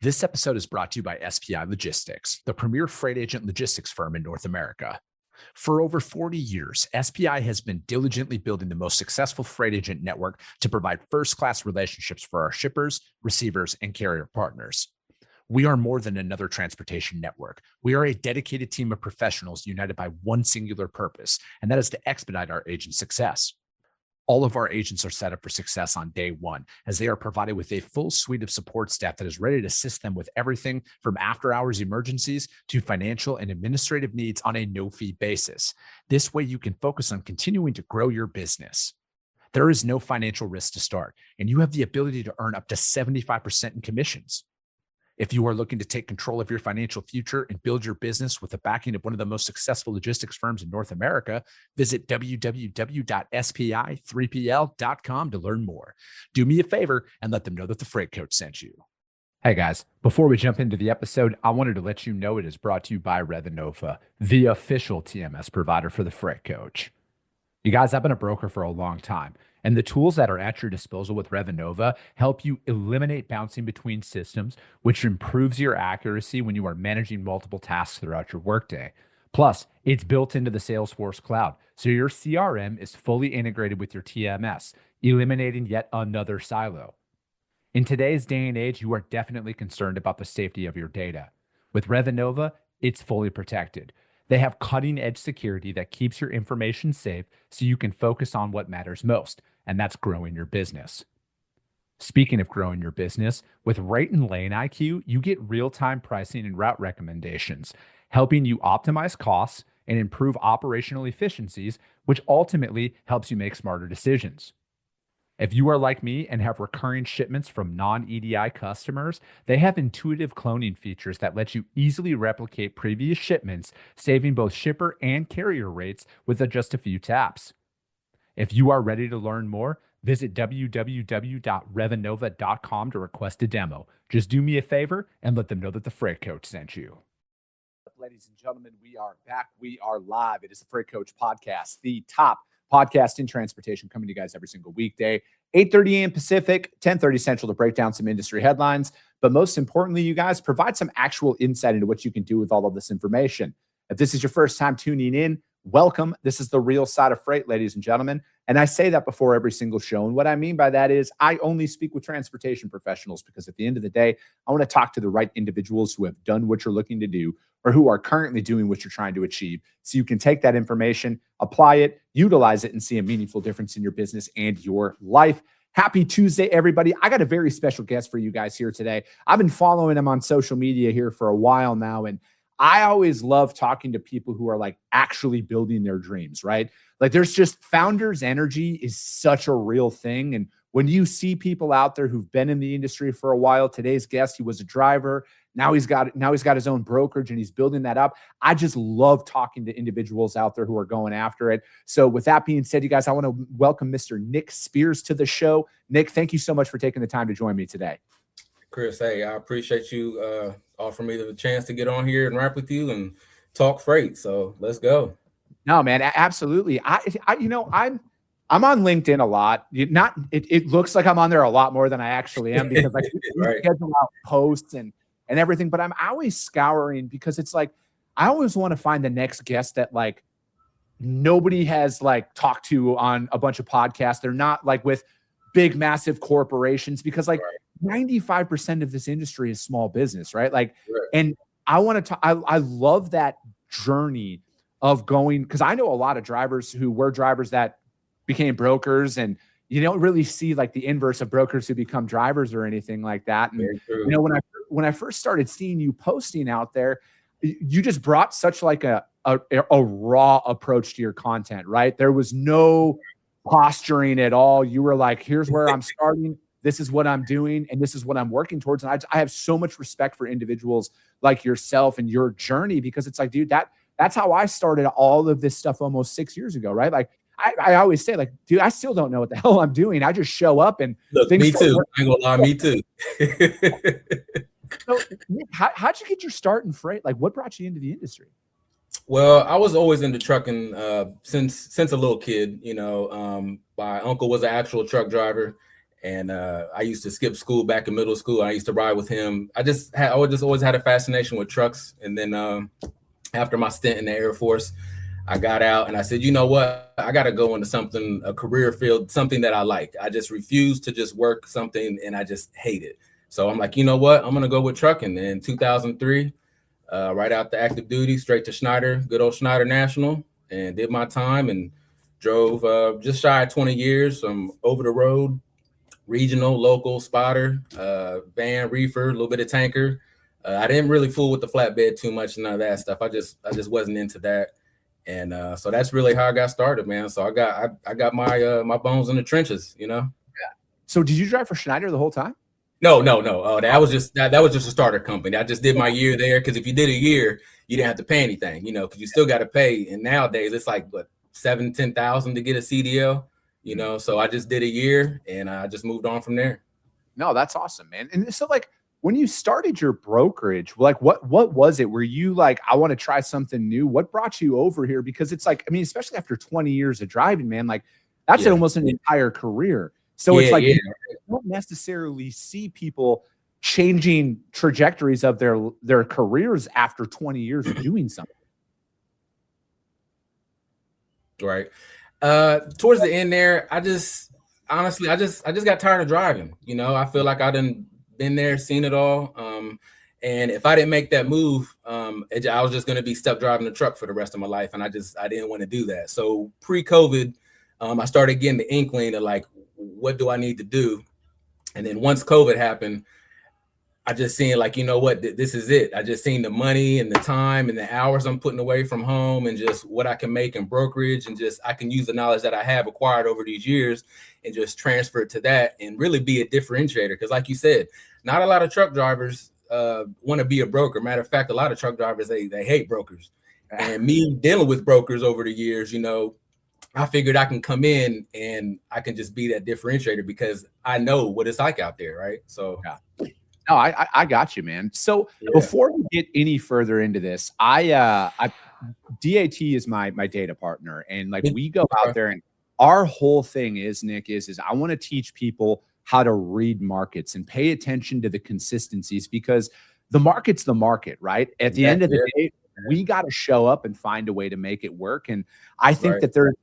This episode is brought to you by SPI Logistics, the premier freight agent logistics firm in North America. For over 40 years, SPI has been diligently building the most successful freight agent network to provide first-class relationships for our shippers, receivers, and carrier partners. We are more than another transportation network. We are a dedicated team of professionals united by one singular purpose, and that is to expedite our agents' success. All of our agents are set up for success on day one, as they are provided with a full suite of support staff that is ready to assist them with everything from after-hours emergencies to financial and administrative needs on a no-fee basis. This way, you can focus on continuing to grow your business. There is no financial risk to start, and you have the ability to earn up to 75% in commissions. If you are looking to take control of your financial future and build your business with the backing of one of the most successful logistics firms in North America, visit www.spi3pl.com to learn more. Do me a favor and let them know that the Freight Coach sent you. Hey guys, before we jump into the episode, I wanted to let you know it is brought to you by Revenova, the official TMS provider for the Freight Coach. You guys, I've been a broker for a long time, and the tools that are at your disposal with Revenova help you eliminate bouncing between systems, which improves your accuracy when you are managing multiple tasks throughout your workday. Plus, it's built into the Salesforce cloud, so your CRM is fully integrated with your TMS, eliminating yet another silo. In today's day and age, you are definitely concerned about the safety of your data. With Revenova, it's fully protected. They have cutting-edge security that keeps your information safe so you can focus on what matters most, and that's growing your business. Speaking of growing your business, with Rate and Lane IQ, you get real-time pricing and route recommendations, helping you optimize costs and improve operational efficiencies, which ultimately helps you make smarter decisions. If you are like me and have recurring shipments from non-EDI customers, they have intuitive cloning features that let you easily replicate previous shipments, saving both shipper and carrier rates with just a few taps. If you are ready to learn more, visit www.revenova.com to request a demo. Just do me a favor and let them know that the Freight Coach sent you. Ladies and gentlemen, we are back. We are live. It is the Freight Coach podcast, the top podcast in transportation, coming to you guys every single weekday, 8:30 a.m. Pacific, 10:30 Central, to break down some industry headlines. But most importantly, you guys provide some actual insight into what you can do with all of this information. If this is your first time tuning in, welcome. This is the real side of freight, ladies and gentlemen. And I say that before every single show. And what I mean by that is I only speak with transportation professionals, because at the end of the day, I want to talk to the right individuals who have done what you're looking to do, or who are currently doing what you're trying to achieve, so you can take that information, apply it, utilize it, and see a meaningful difference in your business and your life. Happy Tuesday, everybody. I got a very special guest for you guys here today. I've been following him on social media here for a while now, and I always love talking to people who are like actually building their dreams, right? Like, there's just founders energy is such a real thing. And when you see people out there who've been in the industry for a while, today's guest, he was a driver. Now he's got his own brokerage and he's building that up. I just love talking to individuals out there who are going after it. So with that being said, you guys, I want to welcome Mr. Nick Spears to the show. Nick, thank you so much for taking the time to join me today. Chris, hey, I appreciate you offering me the chance to get on here and rap with you and talk freight. So let's go. No, man, absolutely. I'm on LinkedIn a lot. It looks like I'm on there a lot more than I actually am, because like right. schedule out posts and everything. But I'm always scouring, because it's like I always want to find the next guest that like nobody has like talked to on a bunch of podcasts. They're not like with big, massive corporations, because like 95% of this industry is small business, right? Like, and I want to. I love that journey of going, because I know a lot of drivers who were drivers that became brokers, and you don't really see like the inverse of brokers who become drivers or anything like that. And you know, when I first started seeing you posting out there, you just brought such like a raw approach to your content, right? There was no posturing at all. You were like, here's where I'm starting. This is what I'm doing, and this is what I'm working towards. And I have so much respect for individuals like yourself and your journey, because it's like, dude, that's how I started all of this stuff almost 6 years ago, right? Like I always say, like, dude, I still don't know what the hell I'm doing. I just show up and look, me too. I ain't gonna lie, me too. So, Nick, how'd you get your start in freight? Like, what brought you into the industry? Well, I was always into trucking since a little kid. You know, my uncle was an actual truck driver, And I used to skip school back in middle school. I used to ride with him. I just always had a fascination with trucks. And then after my stint in the Air Force, I got out and I said, you know what? I got to go into something, a career field, something that I like. I just refused to just work something and I just hate it. So I'm like, you know what? I'm going to go with trucking. In 2003, right out the active duty, straight to Schneider, good old Schneider National, and did my time and drove just shy of 20 years from over the road, regional, local, spotter, van, reefer, a little bit of tanker. I didn't really fool with the flatbed too much, none of that stuff. I just wasn't into that. And so that's really how I got started, man. So I got my my bones in the trenches, you know. Yeah. So did you drive for Schneider the whole time? No. That was just that was just a starter company. I just did my year there because if you did a year, you didn't have to pay anything, you know, because you still got to pay. And nowadays it's like what, 7,000-10,000 to get a CDL, you know. So I just did a year and I just moved on from there. No, that's awesome, man. And so like when you started your brokerage, like what was it? Were you like, I want to try something new? What brought you over here? Because it's like, I mean, especially after 20 years of driving, man, like that's almost an entire career. So it's like you don't necessarily see people changing trajectories of their careers after 20 years of doing something. Right. Towards the end there, I just got tired of driving. You know, I feel like I done been there, seen it all. And if I didn't make that move, I was just going to be stuck driving the truck for the rest of my life. And I didn't want to do that. So pre-COVID, I started getting the inkling of like, what do I need to do? And then once COVID happened, I just seen like, you know what, this is it. I just seen the money and the time and the hours I'm putting away from home and just what I can make in brokerage, and just I can use the knowledge that I have acquired over these years and just transfer it to that and really be a differentiator. Because like you said, not a lot of truck drivers want to be a broker. Matter of fact, a lot of truck drivers, they hate brokers. And me dealing with brokers over the years, you know, I figured I can come in and I can just be that differentiator because I know what it's like out there, right? So No, I got you, man. So before we get any further into this, DAT is my data partner, and like we go out there, and our whole thing is, Nick, is I want to teach people how to read markets and pay attention to the consistencies, because the market's the market, right? At the end of the day, we got to show up and find a way to make it work. And I think that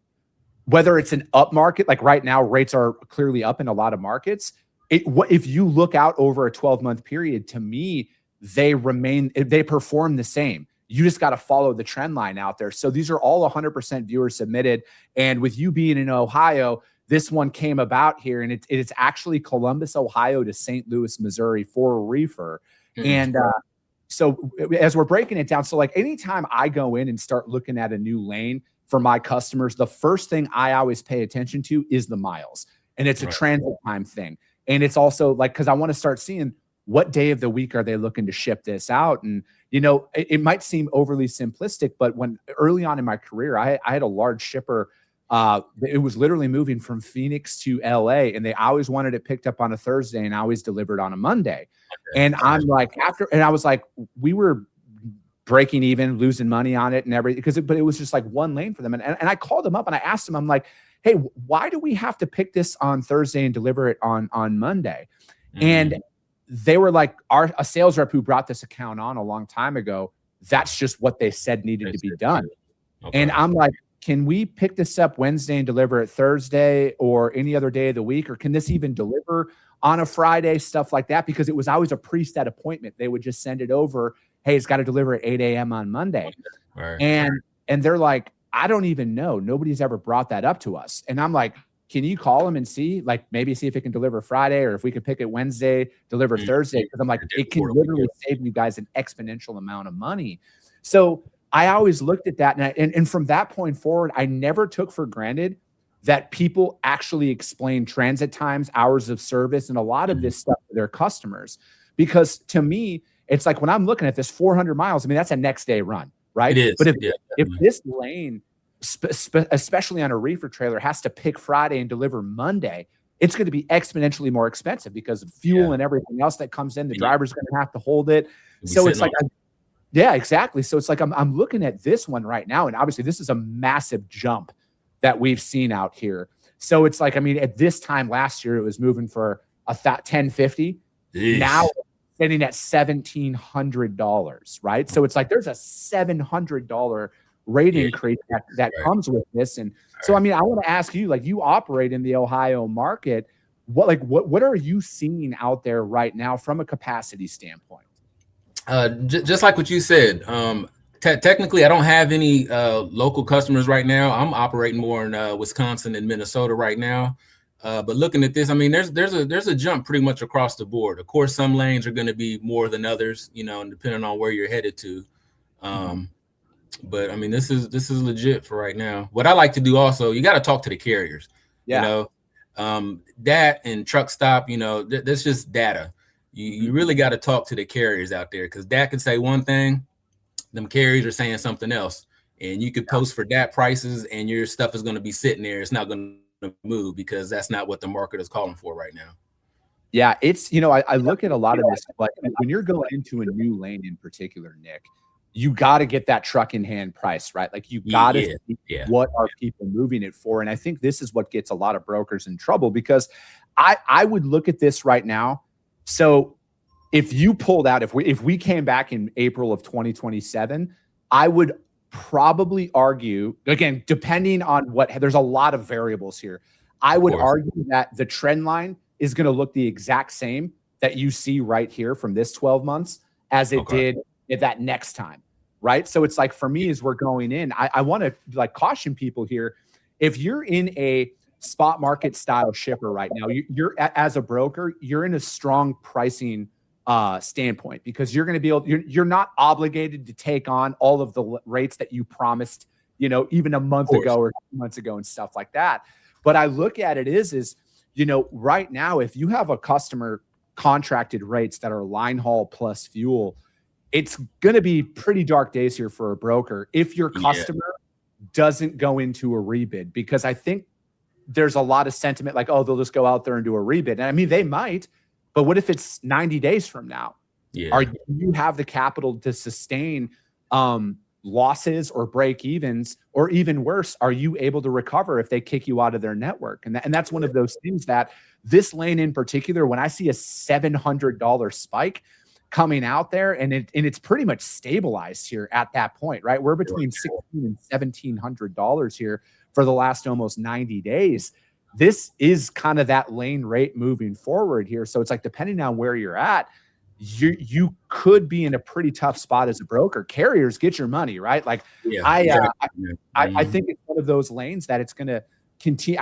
whether it's an up market, like right now, rates are clearly up in a lot of markets. If you look out over a 12-month period, to me, they perform the same. You just got to follow the trend line out there. So these are all 100% viewer submitted. And with you being in Ohio, this one came about here, and it's actually Columbus, Ohio to St. Louis, Missouri for a reefer. And so as we're breaking it down, so like anytime I go in and start looking at a new lane for my customers, the first thing I always pay attention to is the miles. And it's a transit time thing. And it's also like, because I want to start seeing what day of the week are they looking to ship this out. And, you know, it might seem overly simplistic, but when early on in my career, I had a large shipper. It was literally moving from Phoenix to LA, and they always wanted it picked up on a Thursday and I always delivered on a Monday. And I'm like, I was like, we were breaking even, losing money on it and everything, but it was just like one lane for them. And I called them up and I asked them, I'm like, hey, why do we have to pick this on Thursday and deliver it on Monday? And they were like, a sales rep who brought this account on a long time ago, that's just what they said needed to be done. And I'm like, can we pick this up Wednesday and deliver it Thursday or any other day of the week? Or can this even deliver on a Friday, stuff like that? Because it was always a preset appointment. They would just send it over. Hey, it's got to deliver at 8 a.m. on Monday. And they're like, I don't even know. Nobody's ever brought that up to us. And I'm like, can you call them and see, like maybe see if it can deliver Friday, or if we could pick it Wednesday, deliver Thursday? Because I'm like, it can literally save you guys an exponential amount of money. So I always looked at that. And from that point forward, I never took for granted that people actually explain transit times, hours of service, and a lot of this stuff to their customers. Because to me, it's like when I'm looking at this 400 miles, I mean, that's a next day run. Right. It is. But if this lane, especially on a reefer trailer, has to pick Friday and deliver Monday, it's going to be exponentially more expensive because of fuel and everything else that comes in. The driver's going to have to hold it. So it's like, exactly. So it's like I'm looking at this one right now, and obviously this is a massive jump that we've seen out here. So it's like, I mean, at this time last year, it was moving for $1,050. Now it's sitting at $1,700, right? So it's like there's a $700 rate increase that comes with this. And so, I mean, I want to ask you, like, you operate in the Ohio market. What are you seeing out there right now from a capacity standpoint? Just like what you said, technically, I don't have any local customers right now. I'm operating more in Wisconsin and Minnesota right now. But looking at this, I mean, there's a jump pretty much across the board. Of course, some lanes are going to be more than others, you know, and depending on where you're headed to. But I mean, this is legit for right now. What I like to do also, you got to talk to the carriers. You know, that and truck stop, you know, that's just data. You really got to talk to the carriers out there, because that can say one thing, them carriers are saying something else, and you could post for that prices and your stuff is going to be sitting there. It's not going to move because that's not what the market is calling for right now. Yeah, it's, you know, I look at a lot of this, like when you're going into a new lane in particular, Nick, you got to get that truck in hand price, right? Like you got to see what are people moving it for. And I think this is what gets a lot of brokers in trouble, because I would look at this right now. So if you pulled out, if we came back in April of 2027, I would probably argue, again, depending on there's a lot of variables here. I would argue that the trend line is going to look the exact same that you see right here from this 12 months as it did at that next time, right? So it's like, for me, as we're going in, I want to like caution people here. If you're in a spot market style shipper right now, you're as a broker, you're in a strong pricing standpoint, because you're going to be able, you're not obligated to take on all of the rates that you promised, you know, even a month ago or 2 months ago and stuff like that. But I look at it is, you know, right now, if you have a customer contracted rates that are line haul plus fuel, it's going to be pretty dark days here for a broker if your customer doesn't go into a rebid, because I think there's a lot of sentiment like, oh, they'll just go out there and do a rebid. And I mean, they might, but what if it's 90 days from now? Do you have the capital to sustain losses or break evens, or even worse, are you able to recover if they kick you out of their network? And that's one of those things that this lane in particular, when I see a $700 spike coming out there, and it's pretty much stabilized here at that point, right? We're between $1,600 and $1,700 here for the last almost 90 days. This is kind of that lane rate moving forward here. So it's like, depending on where you're at, you could be in a pretty tough spot as a broker. Carriers, get your money, right? Like I think it's one of those lanes that it's going to continue.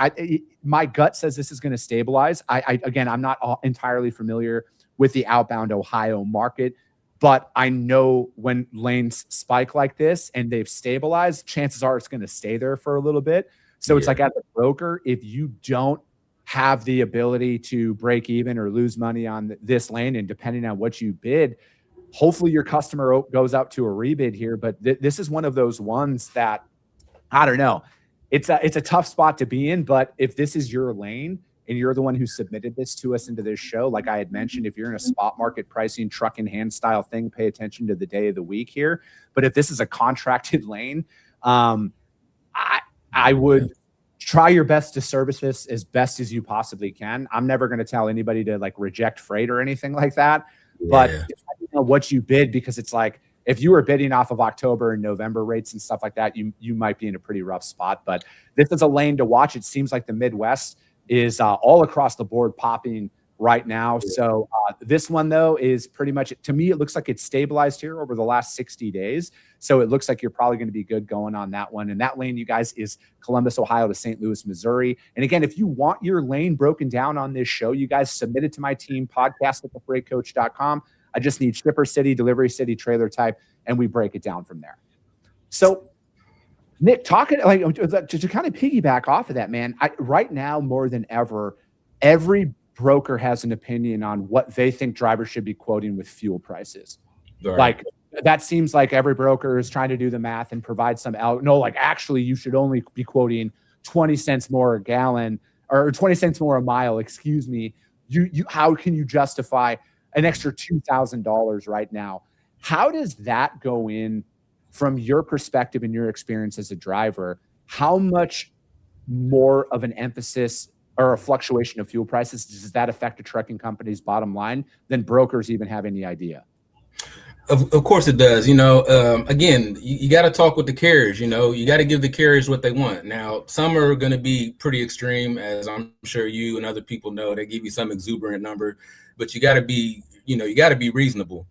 My gut says this is going to stabilize. Again, I'm not entirely familiar with the outbound Ohio market, but I know when lanes spike like this and they've stabilized, chances are it's going to stay there for a little bit. So it's like, as a broker, if you don't have the ability to break even or lose money on this lane, and depending on what you bid, hopefully your customer goes out to a rebid here. But this is one of those ones that, I don't know, it's a tough spot to be in. But if this is your lane and you're the one who submitted this to us into this show, like I had mentioned, if you're in a spot market pricing, truck in hand style thing, pay attention to the day of the week here. But if this is a contracted lane, I would try your best to service this as best as you possibly can. I'm never going to tell anybody to like reject freight or anything like that. But depending on what you bid, because it's like, if you were bidding off of October and November rates and stuff like that, you might be in a pretty rough spot. But this is a lane to watch. It seems like the Midwest is all across the board popping right now. So this one, though, is pretty much, to me, it looks like it's stabilized here over the last 60 days. So it looks like you're probably going to be good going on that one. And that lane, you guys, is Columbus, Ohio to St. Louis, Missouri. And again, if you want your lane broken down on this show, you guys submit it to my team, podcast@thefreightcoach.com. I just need shipper city, delivery city, trailer type, and we break it down from there. So Nick, talking like to kind of piggyback off of that, man, right now more than ever, every broker has an opinion on what they think drivers should be quoting with fuel prices. Right. Like that seems like every broker is trying to do the math and provide some no, like actually you should only be quoting 20 cents more a gallon or 20 cents more a mile, excuse me. How can you justify an extra $2,000 right now? How does that go in from your perspective and your experience as a driver? How much more of an emphasis or a fluctuation of fuel prices, does that affect a trucking company's bottom line than brokers even have any idea? Of course it does. Again, you got to talk with the carriers. You got to give the carriers what they want. Now, some are going to be pretty extreme, as I'm sure you and other people know. They give you some exuberant number, but you got to be, reasonable.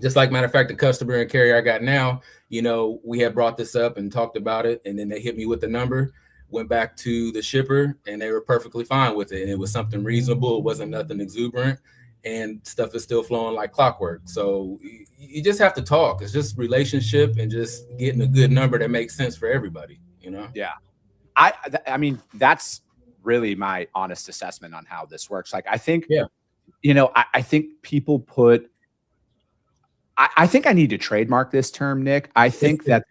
Just like, matter of fact, the customer and carrier I got now, we had brought this up and talked about it, and then they hit me with the number, went back to the shipper, and they were perfectly fine with it. And it was something reasonable. It wasn't nothing exuberant. And stuff is still flowing like clockwork. So you just have to talk. It's just relationship and just getting a good number that makes sense for everybody, Yeah. I mean, that's really my honest assessment on how this works. Like, I think, I think people I think I need to trademark this term, Nick. I think that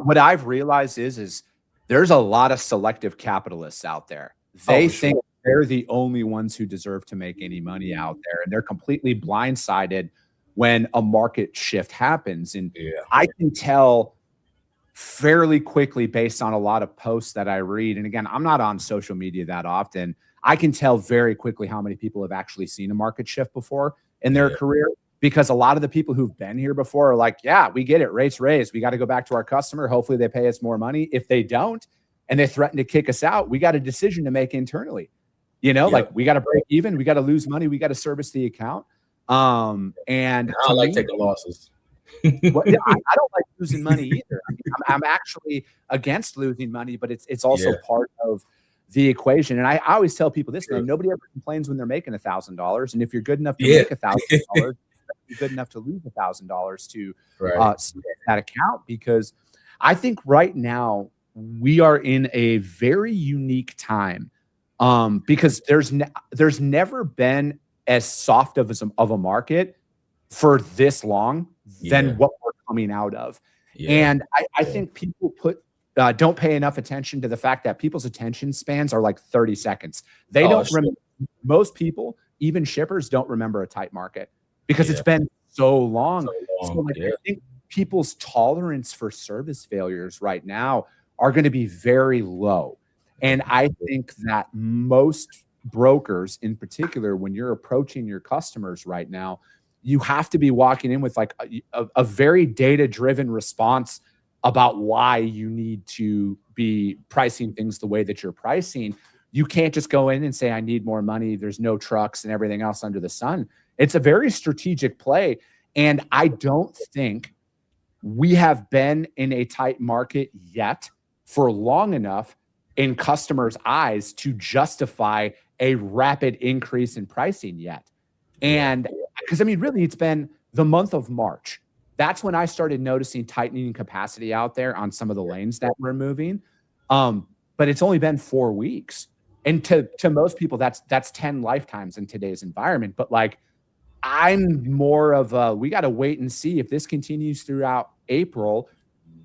what I've realized is there's a lot of selective capitalists out there. They think they're the only ones who deserve to make any money out there. And they're completely blindsided when a market shift happens. And I can tell fairly quickly based on a lot of posts that I read. And again, I'm not on social media that often. I can tell very quickly how many people have actually seen a market shift before in their career, because a lot of the people who've been here before are like, yeah, we get it. Rates raised. We got to go back to our customer. Hopefully they pay us more money. If they don't, and they threaten to kick us out, we got a decision to make internally. Like, we got to break even, we got to lose money, we got to service the account. And I don't like taking losses. I don't like losing money either. I mean, I'm actually against losing money, but it's also part of the equation. And I always tell people this, man, nobody ever complains when they're making $1,000. And if you're good enough to make $1,000, you're good enough to lose $1,000 to that account. Because I think right now we are in a very unique time. Because there's never been as soft of a market for this long than what we're coming out of. And I think people don't pay enough attention to the fact that people's attention spans are like 30 seconds. They don't remember. Most people, even shippers, don't remember a tight market because it's been so long. So I think people's tolerance for service failures right now are going to be very low. And I think that most brokers in particular, when you're approaching your customers right now, you have to be walking in with like a very data-driven response about why you need to be pricing things the way that you're pricing. You can't just go in and say, I need more money. There's no trucks and everything else under the sun. It's a very strategic play. And I don't think we have been in a tight market yet for long enough in customers' eyes to justify a rapid increase in pricing yet. And because, I mean, really, it's been the month of March. That's when I started noticing tightening capacity out there on some of the lanes that we're moving. But it's only been 4 weeks. And to most people, that's 10 lifetimes in today's environment. But like, I'm more of we got to wait and see if this continues throughout April.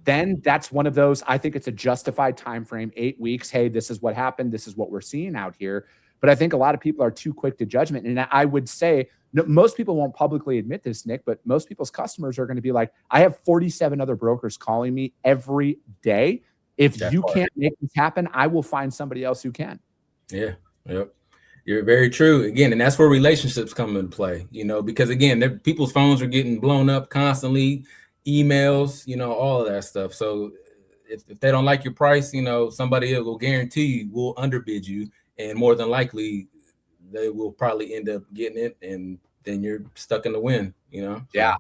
Then that's one of those, I think it's a justified time frame, 8 weeks. Hey, this is what happened. This is what we're seeing out here. But I think a lot of people are too quick to judgment. And I would say most people won't publicly admit this, Nick, but most people's customers are going to be like, I have 47 other brokers calling me every day. If you can't make this happen, I will find somebody else who can. Yeah. Yep. You're very true. Again, and that's where relationships come into play, because again, people's phones are getting blown up constantly. Emails, all of that stuff. So if they don't like your price, somebody will guarantee will underbid you, and more than likely they will probably end up getting it, and then you're stuck in the wind, Yeah.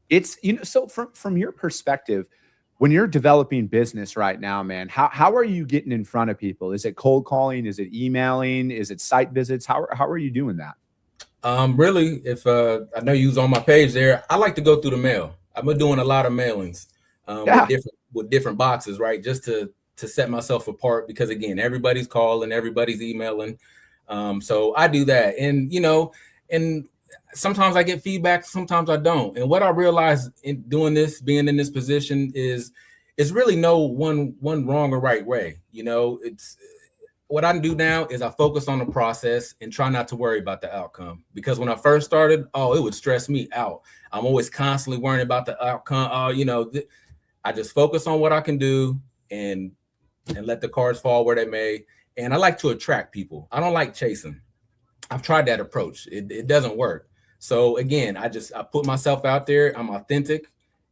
It's, so from your perspective, when you're developing business right now, man, how are you getting in front of people? Is it cold calling? Is it emailing? Is it site visits? How are you doing that? Really, if I know you was on my page there, I like to go through the mail. I've been doing a lot of mailings with different boxes, right? Just to set myself apart, because again, everybody's calling, everybody's emailing. So I do that, and and sometimes I get feedback, sometimes I don't. And what I realized in doing this, being in this position, is really no one wrong or right way. It's what I do now is I focus on the process and try not to worry about the outcome. Because when I first started, it would stress me out. I'm always constantly worrying about the outcome. I just focus on what I can do and let the cards fall where they may. And I like to attract people. I don't like chasing. I've tried that approach. It doesn't work. So again, I put myself out there. I'm authentic,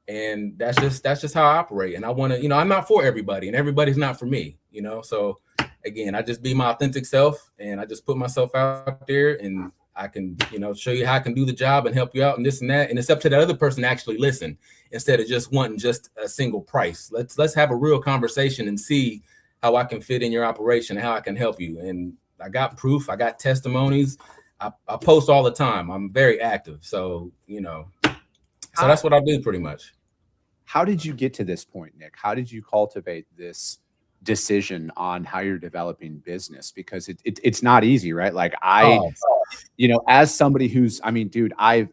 and that's just how I operate. And I want to, I'm not for everybody, and everybody's not for me, So again, I just be my authentic self, and I just put myself out there, and I can, show you how I can do the job and help you out and this and that. And it's up to the other person to actually listen instead of just wanting just a single price. Let's have a real conversation and see how I can fit in your operation, how I can help you. And I got proof. I got testimonies. I post all the time. I'm very active. So, so that's what I do pretty much. How did you get to this point, Nick? How did you cultivate this decision on how you're developing business? Because it's not easy, right? Like as somebody who's, dude, I'm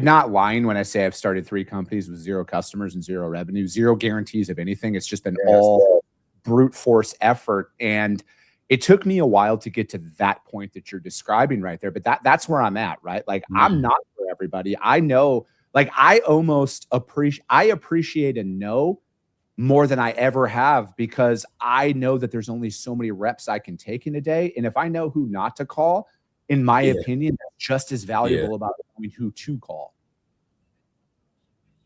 not lying when I say I've started 3 companies with 0 customers and 0 revenue, 0 guarantees of anything. It's just been all brute force effort. And it took me a while to get to that point that you're describing right there. But that's where I'm at, right? Like I'm not for everybody. I know, like I appreciate a no more than I ever have, because I know that there's only so many reps I can take in a day. And if I know who not to call, in my opinion, that's just as valuable about knowing who to call.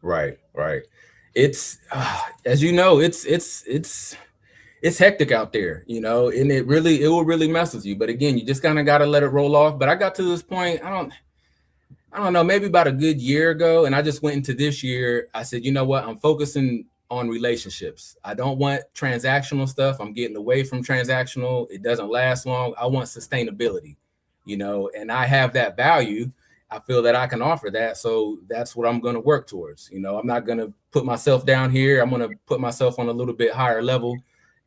Right. It's as you know, it's hectic out there, and it will really mess with you. But again, you just kind of got to let it roll off. But I got to this point, I don't know, maybe about a good year ago. And I just went into this year. I said, you know what? I'm focusing on relationships. I don't want transactional stuff. I'm getting away from transactional. It doesn't last long. I want sustainability, and I have that value. I feel that I can offer that. So that's what I'm going to work towards. I'm not going to put myself down here. I'm going to put myself on a little bit higher level.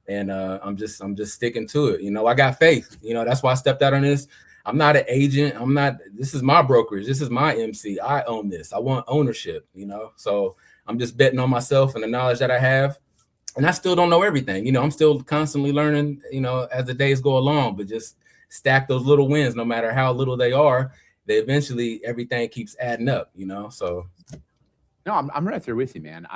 And I'm just sticking to it. I got faith. That's why I stepped out on this. I'm not an agent. This is my brokerage. This is my MC. I own this. I want ownership, So I'm just betting on myself and the knowledge that I have. And I still don't know everything. I'm still constantly learning, as the days go along, but just stack those little wins, no matter how little they are. They eventually, everything keeps adding up, so. No, I'm right there with you, man.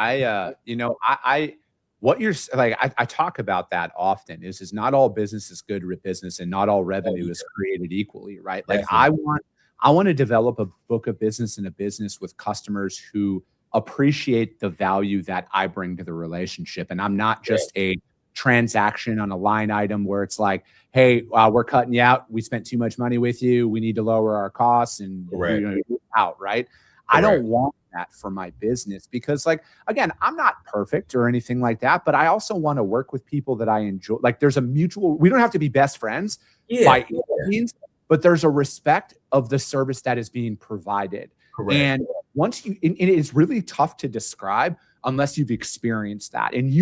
What you're like, I talk about that often is not all business is good business, and not all revenue is created equally, right? Like I want to develop a book of business and a business with customers who appreciate the value that I bring to the relationship. And I'm not just a transaction on a line item where it's like, hey, we're cutting you out. We spent too much money with you. We need to lower our costs and out, right? I don't want that for my business, because again, I'm not perfect or anything like that, but I also want to work with people that I enjoy. Like there's a mutual, we don't have to be best friends by any means, but there's a respect of the service that is being provided. Correct. And once it is really tough to describe unless you've experienced that, and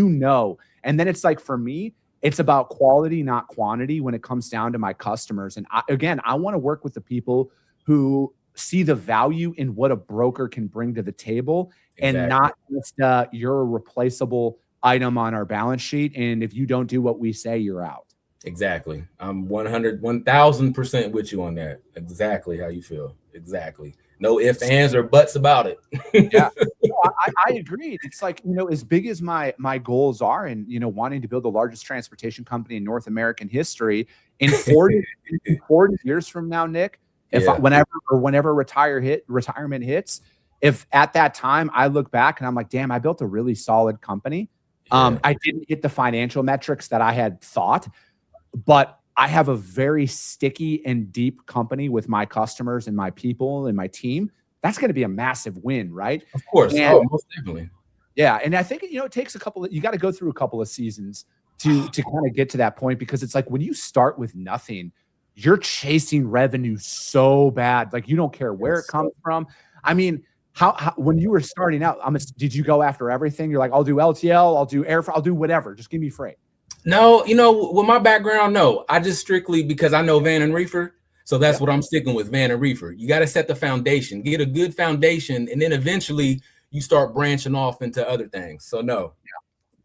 and then it's like, for me, it's about quality, not quantity when it comes down to my customers. And I want to work with the people who see the value in what a broker can bring to the table, and not just you're a replaceable item on our balance sheet. And if you don't do what we say, you're out. Exactly. I'm 1000% with you on that. Exactly how you feel. Exactly. No ifs, ands, or buts about it. I agree. It's like, as big as my goals are, and, wanting to build the largest transportation company in North American history in 40 years from now, Nick, whenever retirement hits, if at that time I look back and I'm like, damn, I built a really solid company. I didn't hit the financial metrics that I had thought, but I have a very sticky and deep company with my customers and my people and my team. That's going to be a massive win, right? Of course. Most definitely. Yeah. And I think, it takes you got to go through a couple of seasons to kind of get to that point, because it's like when you start with nothing, you're chasing revenue so bad. Like you don't care where it comes from. I mean, how when you were starting out, did you go after everything? You're like, I'll do LTL, I'll do air, I'll do whatever. Just give me freight. No, with my background, no. I just strictly, because I know van and reefer. So that's what I'm sticking with, van and reefer. You got to set the foundation, get a good foundation, and then eventually you start branching off into other things. So no.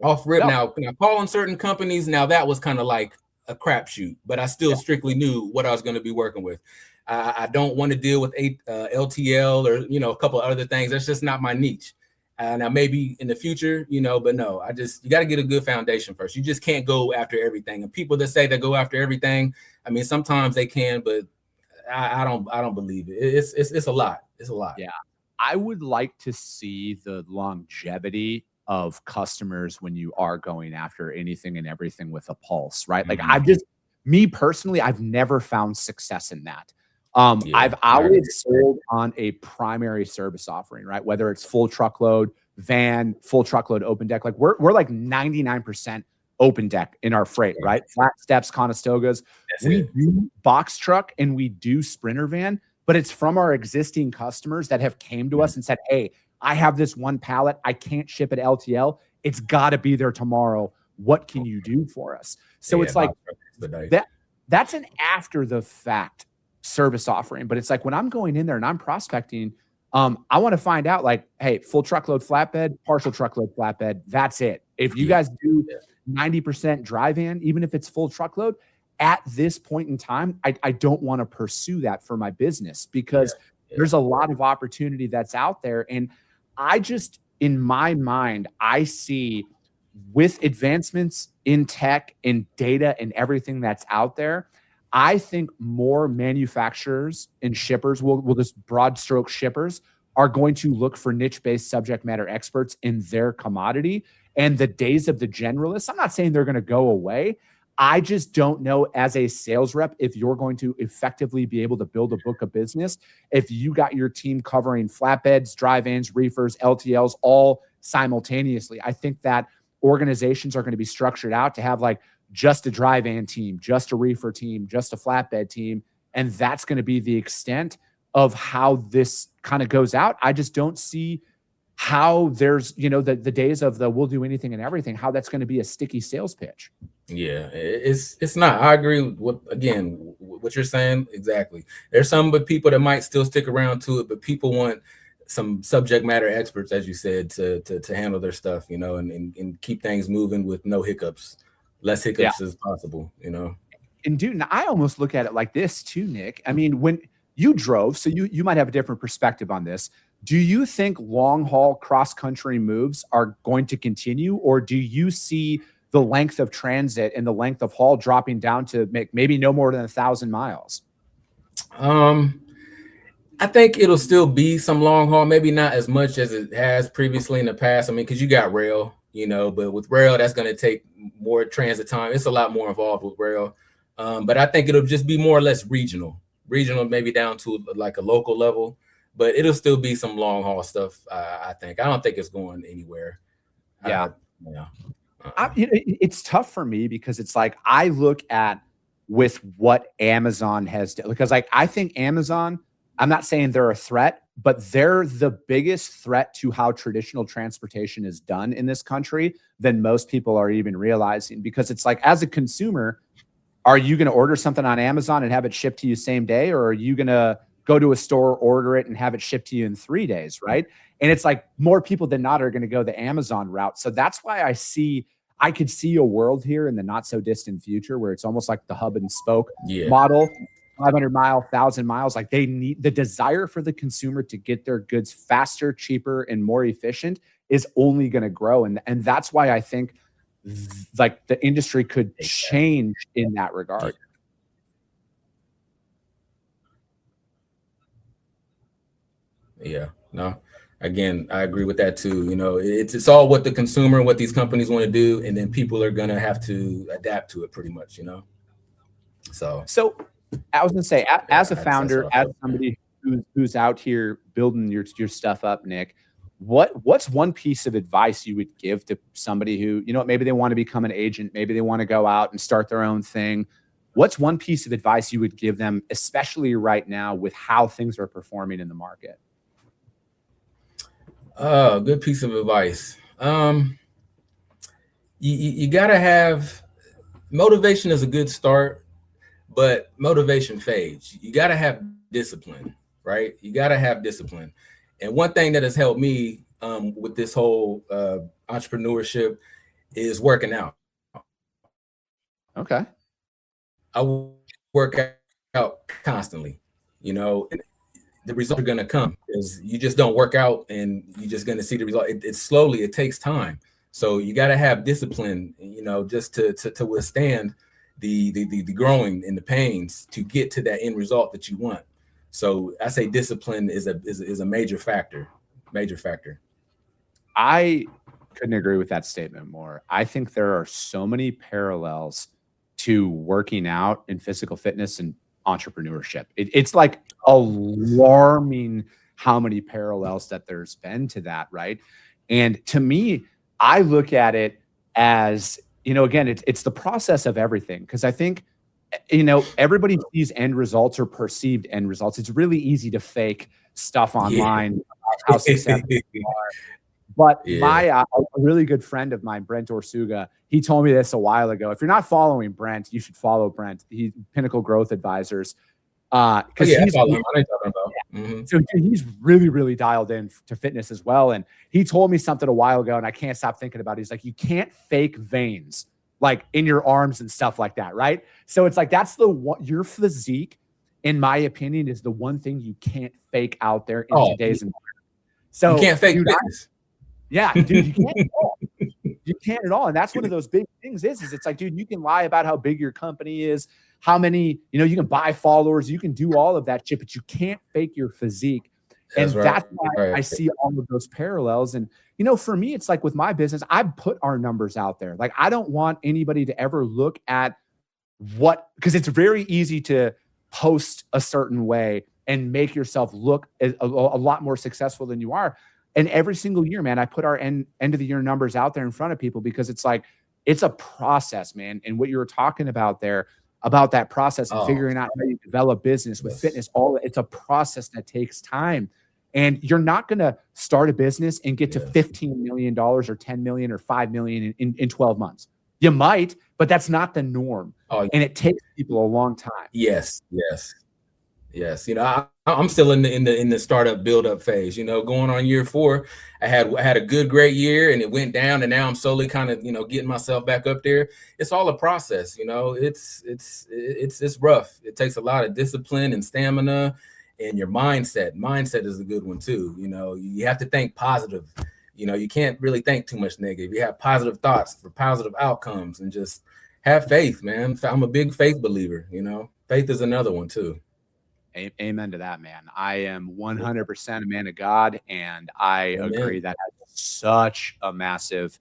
Off rip. Now calling certain companies, now that was kind of like a crapshoot, but I still strictly knew what I was going to be working with. I don't want to deal with LTL or, a couple of other things. That's just not my niche. Now maybe in the future, but no, you got to get a good foundation first. You just can't go after everything. And people that say they go after everything, I mean, sometimes they can, but I don't believe it. It's a lot. It's a lot. Yeah. I would like to see the longevity of customers when you are going after anything and everything with a pulse, right? Like me personally, I've never found success in that. I've always sold on a primary service offering, right? Whether it's full truckload, van, full truckload, open deck. Like we're like 99% open deck in our freight, right? Flat steps, Conestogas. We do box truck and we do Sprinter van, but it's from our existing customers that have came to us and said, hey, I have this one pallet. I can't ship it LTL. It's got to be there tomorrow. What can you do for us? So it's like that's an after the fact service offering. But it's like when I'm going in there and I'm prospecting, I want to find out like, hey, full truckload flatbed, partial truckload flatbed. That's it. If you guys do 90% dry van, even if it's full truckload, at this point in time, I don't want to pursue that for my business because there's a lot of opportunity that's out there. And I just, in my mind, I see with advancements in tech and data and everything that's out there, I think more manufacturers and shippers will just broad stroke shippers are going to look for niche-based subject matter experts in their commodity. And the days of the generalists, I'm not saying they're going to go away. I just don't know as a sales rep if you're going to effectively be able to build a book of business if you got your team covering flatbeds, dry vans, reefers, LTLs all simultaneously. I think that organizations are going to be structured out to have like just a dry van team, just a reefer team, just a flatbed team. And that's going to be the extent of how this kind of goes out. I just don't see how there's, the days of the we'll do anything and everything, how that's going to be a sticky sales pitch. Yeah, it's not. I agree with what you're saying. Exactly. There's some people that might still stick around to it, but people want some subject matter experts, as you said, to handle their stuff, and keep things moving with no hiccups, less hiccups as possible, And dude, I almost look at it like this too, Nick. I mean, when you drove, so you might have a different perspective on this. Do you think long haul cross country moves are going to continue, or do you see the length of transit and the length of haul dropping down to make maybe no more than 1,000 miles? I think it'll still be some long haul, maybe not as much as it has previously in the past. I mean, because you got rail, but with rail, that's going to take more transit time. It's a lot more involved with rail. But I think it'll just be more or less regional, maybe down to like a local level, but it'll still be some long haul stuff. I think. I don't think it's going anywhere. It's tough for me because it's like I look at with what Amazon has done, because like I think Amazon, I'm not saying they're a threat, but they're the biggest threat to how traditional transportation is done in this country than most people are even realizing. Because it's like, as a consumer, are you going to order something on Amazon and have it shipped to you same day, or are you going to go to a store, order it, and have it shipped to you in 3 days, right? And it's like more people than not are going to go the Amazon route. So that's why I could see a world here in the not so distant future where it's almost like the hub and spoke model, 500 mile, 1,000 miles. Like they need the desire for the consumer to get their goods faster, cheaper, and more efficient is only going to grow. And that's why I think like the industry could change in that regard. Yeah, no, again, I agree with that too. It's all what the consumer, what these companies want to do, and then people are going to have to adapt to it pretty much, So I was going to say, as a founder, as somebody who's out here building your stuff up, Nick, what's one piece of advice you would give to somebody who, maybe they want to become an agent, maybe they want to go out and start their own thing? What's one piece of advice you would give them, especially right now with how things are performing in the market? Good piece of advice. You gotta have motivation is a good start, but motivation fades. You gotta have discipline, right? You gotta have discipline. And one thing that has helped me with this whole entrepreneurship is working out. Okay. I work out constantly, the results are going to come, because you just don't work out and you're just going to see the result. It's slowly, it takes time. So you got to have discipline, just to withstand the growing and the pains to get to that end result that you want. So I say discipline is a major factor. I couldn't agree with that statement more. I think there are so many parallels to working out and physical fitness and entrepreneurship. It's like alarming how many parallels that there's been to that, right? And to me, I look at it as, again, it's the process of everything. Because I think, everybody sees end results or perceived end results. It's really easy to fake stuff online about how successful you are. But my a really good friend of mine, Brent Orsuga, he told me this a while ago. If you're not following Brent, you should follow Brent. He's Pinnacle Growth Advisors. Because So he's really, really dialed in to fitness as well. And he told me something a while ago, and I can't stop thinking about it. He's like, you can't fake veins like in your arms and stuff like that, right? So it's like that's your physique, in my opinion, is the one thing you can't fake out there in today's environment. So you can't fake fitness. Yeah, dude, you can't at all. You can't at all. And that's one of those big things is it's like, dude, you can lie about how big your company is, how many, you can buy followers, you can do all of that shit, but you can't fake your physique. And that's why I see all of those parallels. And, for me, it's like with my business, I put our numbers out there. Like, I don't want anybody to ever look at because it's very easy to post a certain way and make yourself look a lot more successful than you are. And every single year, man, I put our end of the year numbers out there in front of people, because it's like, it's a process, man. And what you were talking about there, about that process and figuring out how you develop business with fitness, it's a process that takes time. And you're not going to start a business and get to $15 million or $10 million or $5 million in 12 months. You might, but that's not the norm. And it takes people a long time. Yes. I'm still in the startup build up phase, going on year 4. I had a great year, and it went down, and now I'm slowly kind of, getting myself back up there. It's all a process, it's rough. It takes a lot of discipline and stamina, and your mindset. Mindset is a good one too. You have to think positive. You can't really think too much negative. You have positive thoughts for positive outcomes, and just have faith, man. I'm a big faith believer, Faith is another one too. Amen to that, man. I am 100% a man of God, and I agree that has such a massive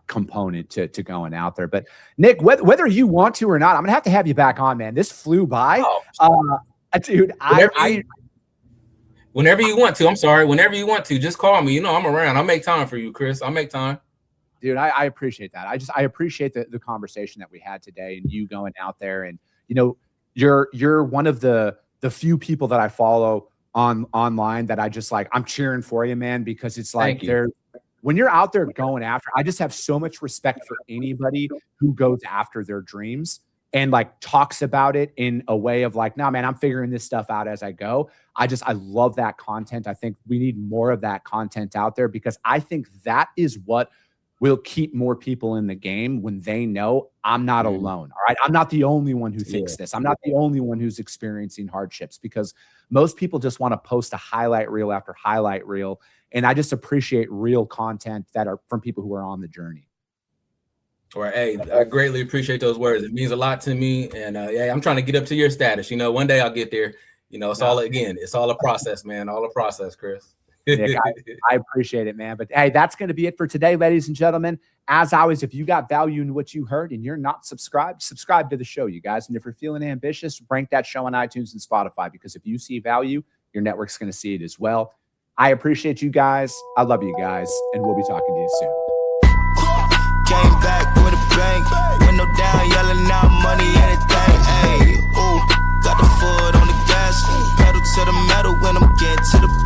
component to going out there. But Nick, whether you want to or not, I'm gonna have you back on, man. This flew by, dude. Whenever you want to. I'm sorry. Whenever you want to, just call me. I'm around. I'll make time for you, Chris. I'll make time. Dude, I appreciate that. I appreciate the conversation that we had today, and you going out there, and you're one of the few people that I follow online that I just like, I'm cheering for you, man, because it's like when you're out there going after, I just have so much respect for anybody who goes after their dreams and like talks about it in a way of like, nah, man, I'm figuring this stuff out as I go. I love that content. I think we need more of that content out there, because I think that is what will keep more people in the game, when they know I'm not alone. All right. I'm not the only one who thinks this. I'm not the only one who's experiencing hardships, because most people just want to post a highlight reel after highlight reel. And I just appreciate real content that are from people who are on the journey. All right. Hey, I greatly appreciate those words. It means a lot to me. And I'm trying to get up to your status. One day I'll get there. It's all a process, man. All a process, Chris. Nick, I appreciate it, man. But hey, that's going to be it for today, ladies and gentlemen. As always, if you got value in what you heard and you're not subscribed, subscribe to the show, you guys. And if you're feeling ambitious, rank that show on iTunes and Spotify, because if you see value, your network's going to see it as well. I appreciate you guys. I love you guys, and we'll be talking to you soon. Came back with a bang, window down, yelling out money, anything. Hey, ooh, got the foot on the gas, pedal to the metal when I'm getting to the